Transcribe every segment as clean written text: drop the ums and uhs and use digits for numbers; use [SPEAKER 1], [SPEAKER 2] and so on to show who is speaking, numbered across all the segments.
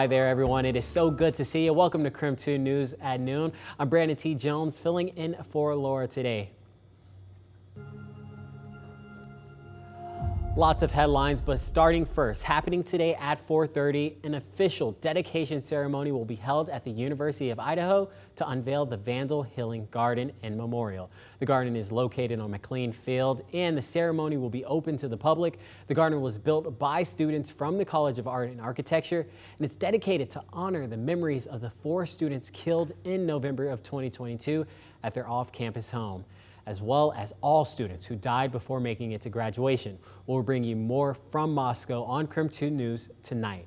[SPEAKER 1] Hi there, everyone. It is so good to see you. Welcome to KREM 2 News at noon. I'm Brandon T. Jones, filling in for Laura today. Lots of headlines, but starting first, happening today at 4:30, an official dedication ceremony will be held at the University of Idaho to unveil the Vandal Healing Garden and Memorial. The garden is located on McLean Field, and the ceremony will be open to the public. The garden was built by students from the College of Art and Architecture, and it's dedicated to honor the memories of the 4 students killed in November of 2022 at their off-campus home, as well as all students who died before making it to graduation. We'll bring you more from Moscow on KREM 2 News tonight.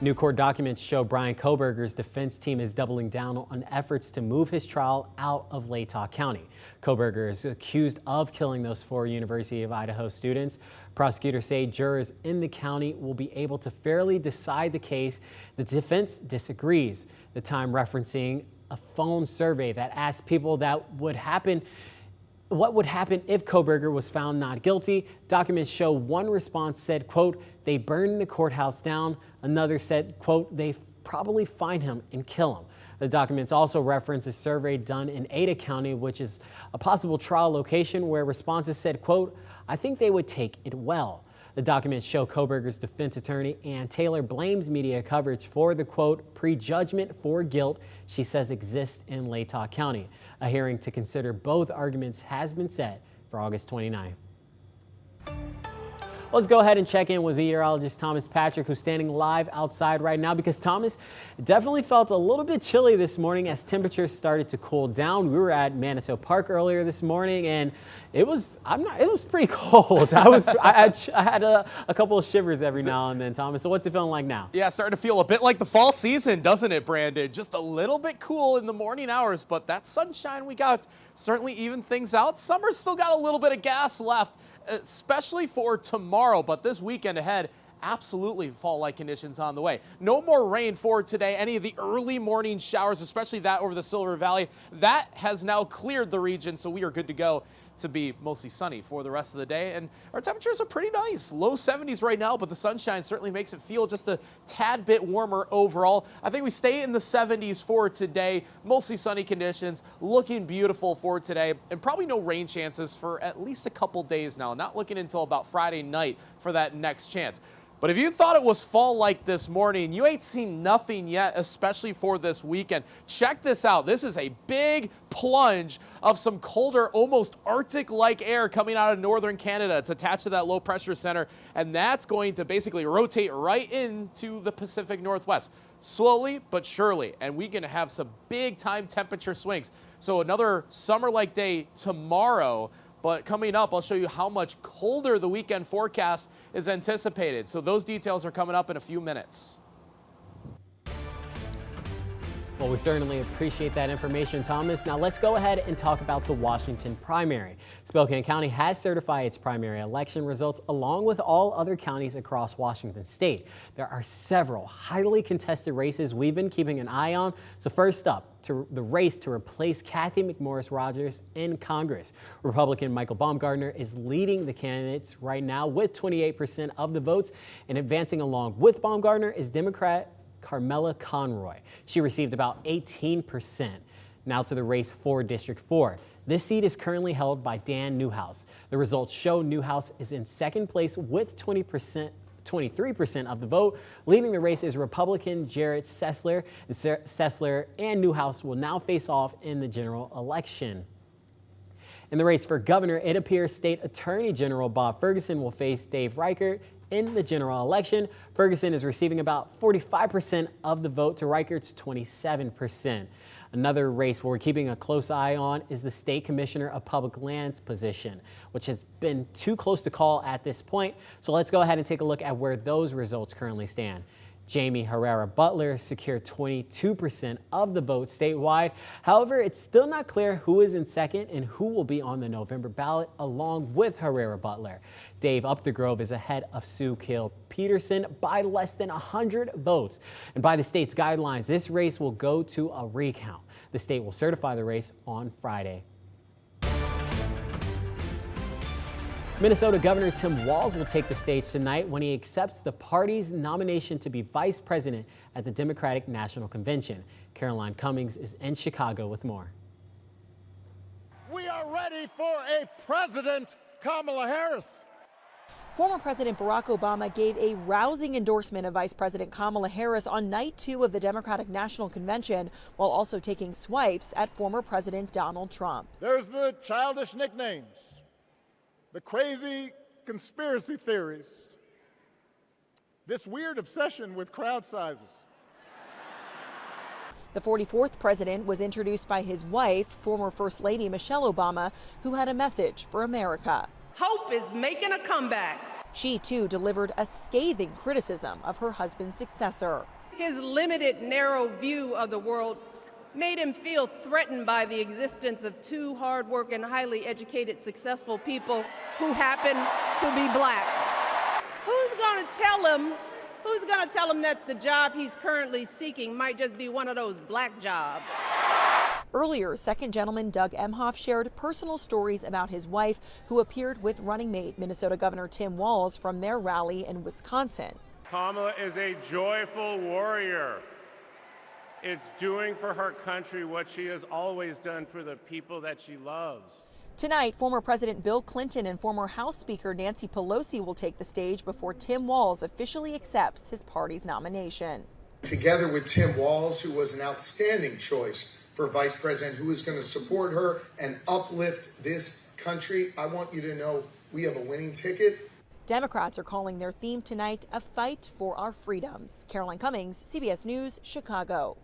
[SPEAKER 1] New court documents show Bryan Khoberger's defense team is doubling down on efforts to move his trial out of Latah County. Khoberger is accused of killing those 4 University of Idaho students. Prosecutors say jurors in the county will be able to fairly decide the case. The defense disagrees, the time referencing a phone survey that asked people what would happen if Khoberger was found not guilty. Documents show one response said, quote, "They burned the courthouse down." Another said, quote, "They probably find him and kill him." The documents also reference a survey done in Ada County, which is a possible trial location, where responses said, quote, "I think they would take it well." The documents show Khoberger's defense attorney, Ann Taylor, blames media coverage for the, quote, "prejudgment for guilt" she says exists in Latah County. A hearing to consider both arguments has been set for August 29th. Let's go ahead and check in with meteorologist Thomas Patrick, who's standing live outside right now, because Thomas, definitely felt a little bit chilly this morning as temperatures started to cool down. We were at Manitou Park earlier this morning, and it was pretty cold. I had a couple of shivers every now and then, Thomas. So what's it feeling like now?
[SPEAKER 2] Yeah, starting to feel a bit like the fall season, doesn't it, Brandon? Just a little bit cool in the morning hours, but that sunshine we got certainly evened things out. Summer's still got a little bit of gas left, especially for tomorrow, but this weekend ahead, absolutely fall-like conditions on the way. No more rain for today. Any of the early morning showers, especially that over the Silver Valley, that has now cleared the region, so we are good to go to be mostly sunny for the rest of the day. And our temperatures are pretty nice. Low 70s right now, but the sunshine certainly makes it feel just a tad bit warmer overall. I think we stay in the 70s for today. Mostly sunny conditions, looking beautiful for today, and probably no rain chances for at least a couple days now. Not looking until about Friday night for that next chance. But if you thought it was fall-like this morning, you ain't seen nothing yet, especially for this weekend. Check this out. This is a big plunge of some colder, almost Arctic-like air coming out of northern Canada. It's attached to that low-pressure center, and that's going to basically rotate right into the Pacific Northwest. Slowly but surely, and we're going to have some big-time temperature swings. So another summer-like day tomorrow. But coming up, I'll show you how much colder the weekend forecast is anticipated. So those details are coming up in a few minutes.
[SPEAKER 1] Well, we certainly appreciate that information, Thomas. Now let's go ahead and talk about the Washington primary. Spokane County has certified its primary election results along with all other counties across Washington state. There are several highly contested races we've been keeping an eye on. So first up, to the race to replace Kathy McMorris Rodgers in Congress. Republican Michael Baumgartner is leading the candidates right now with 28% of the votes, and advancing along with Baumgartner is Democrat Kamala Conroy. She received about 18%. Now to the race for District 4. This seat is currently held by Dan Newhouse. The results show Newhouse is in second place with 23% of the vote. Leading the race is Republican Jarrett Sessler. Sessler and Newhouse will now face off in the general election. In the race for governor, it appears State Attorney General Bob Ferguson will face Dave Reichert in the general election. Ferguson is receiving about 45% of the vote to Reichert's 27%. Another race where we're keeping a close eye on is the State Commissioner of Public Lands position, which has been too close to call at this point. So let's go ahead and take a look at where those results currently stand. Jamie Herrera Butler secured 22% of the vote statewide. However, it's still not clear who is in second and who will be on the November ballot along with Herrera Butler. Dave Upthegrove is ahead of Sue Kill Peterson by less than 100 votes. And by the state's guidelines, this race will go to a recount. The state will certify the race on Friday. Minnesota Governor Tim Walz will take the stage tonight when he accepts the party's nomination to be vice president at the Democratic National Convention. Caroline Cummings is in Chicago with more.
[SPEAKER 3] We are ready for a President Kamala Harris.
[SPEAKER 4] Former President Barack Obama gave a rousing endorsement of Vice President Kamala Harris on night 2 of the Democratic National Convention, while also taking swipes at former President Donald Trump.
[SPEAKER 3] There's the childish nicknames, the crazy conspiracy theories, this weird obsession with crowd sizes.
[SPEAKER 4] The 44th president was introduced by his wife, former First Lady Michelle Obama, who had a message for America.
[SPEAKER 5] Hope is making a comeback.
[SPEAKER 4] She, too, delivered a scathing criticism of her husband's successor.
[SPEAKER 5] His limited, narrow view of the world made him feel threatened by the existence of two hard-working, highly educated, successful people who happen to be black. Who's going to tell him that the job he's currently seeking might just be one of those black jobs?
[SPEAKER 4] Earlier, second gentleman Doug Emhoff shared personal stories about his wife, who appeared with running mate Minnesota Governor Tim Walz from their rally in Wisconsin.
[SPEAKER 6] Kamala is a joyful warrior. It's doing for her country what she has always done for the people that she loves.
[SPEAKER 4] Tonight, former President Bill Clinton and former House Speaker Nancy Pelosi will take the stage before Tim Walz officially accepts his party's nomination.
[SPEAKER 7] Together with Tim Walz, who was an outstanding choice for vice president, who is going to support her and uplift this country, I want you to know we have a winning ticket.
[SPEAKER 4] Democrats are calling their theme tonight a fight for our freedoms. Caroline Cummings, CBS News, Chicago.